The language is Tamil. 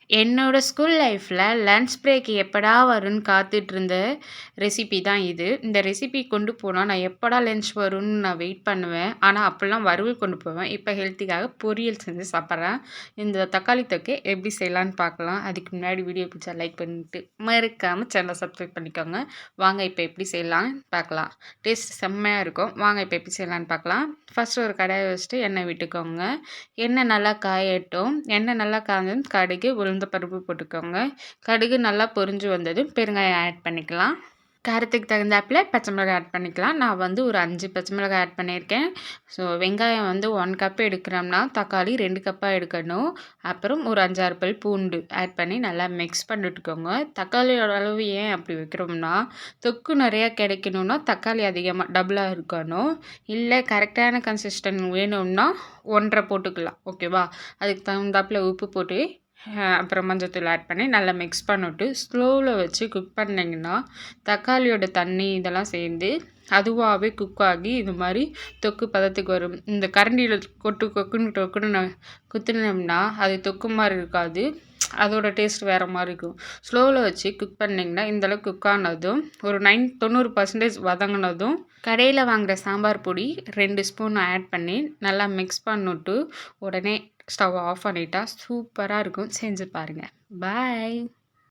என்னோட ஸ்கூல் லைஃப்ல லஞ்ச் பிரேக் எப்படா வரும்ன்னு காத்துட்டு இருந்த ரெசிபி தான் இது. இந்த ரெசிபி கொண்டு போனா நான் எப்படா லஞ்ச் வரும்னு நான் வெயிட் பண்ணுவேன். ஆனா அப்பலாம் வறுவல் கொண்டு போவேன். இப்ப ஹெல்த்திக்காக பொரியல் செஞ்சு சாப்பிட்றேன். இந்த தக்காளி தொக்கு எப்படி செய்யலான்னு பார்க்கலாம். அதுக்கு முன்னாடி வீடியோ பிடிச்சா லைக் பண்ணிட்டு மறக்காம சேனலை சப்ஸ்கிரைப் பண்ணிக்கோங்க. வாங்க இப்போ எப்படி செய்யலாம்னு பார்க்கலாம். டேஸ்ட் செம்மையாக இருக்கும். வாங்க இப்போ எப்படி செய்யலான்னு பார்க்கலாம். ஃபர்ஸ்ட் ஒரு கடாயை வச்சுட்டு எண்ணெய் விட்டுக்கோங்க. எண்ணெய் நல்லா காயட்டும். எண்ணெய் நல்லா காய்ஞ்சதும் கடுகு உளுந்த பருப்பு போட்டுக்கோங்க. கடுகு நல்லா பொரிஞ்சு வந்ததும் பெருங்காயம் ஆட் பண்ணிக்கலாம். காரத்துக்கு தகுந்தாப்பில் பச்சை மிளகாய் ஆட் பண்ணிக்கலாம். நான் வந்து ஒரு 5 பச்சை மிளகாய் ஆட் பண்ணியிருக்கேன். ஸோ வெங்காயம் வந்து 1 கப் எடுக்கிறோம்னா தக்காளி 2 கப்பாக எடுக்கணும். அப்புறம் ஒரு 5, 6 பல் பூண்டு ஆட் பண்ணி நல்லா மிக்ஸ் பண்ணிட்டுக்கோங்க. தக்காளியோட அளவு ஏன் அப்படி வைக்கிறோம்னா, தொக்கு நிறையா கிடைக்கணும்னா தக்காளி அதிகமாக டபுளாக இருக்கணும். இல்லை கரெக்டான கன்சிஸ்டன்ட் வேணும்னா 1.5 போட்டுக்கலாம். ஓகேவா? அதுக்கு தகுந்தாப்பில் உப்பு போட்டு அப்புறம் மஞ்சத்தூள் ஆட் பண்ணி நல்லா மிக்ஸ் பண்ணிவிட்டு ஸ்லோவில் வச்சு குக் பண்ணிங்கன்னா தக்காளியோட தண்ணி இதெல்லாம் சேர்ந்து அதுவாகவே குக் ஆகி இது மாதிரி தொக்கு பதத்துக்கு வரும். இந்த கரண்டியில் கொக்குன்னு குத்துனோம்னா அது தொக்கு மாதிரி இருக்காது. அதோட டேஸ்ட் வேறு மாதிரி இருக்கும். ஸ்லோவில் வச்சு குக் பண்ணிங்கன்னா இந்தளவுக்கு குக் ஆனதும் ஒரு 90% வதங்கினதும் கடையில் வாங்குகிற சாம்பார் பொடி 2 ஸ்பூன் ஆட் பண்ணி நல்லா மிக்ஸ் பண்ணிவிட்டு உடனே ஸ்டவ் ஆஃப் பண்ணிட்டா சூப்பராக இருக்கும். செஞ்சு பாருங்கள். பாய்.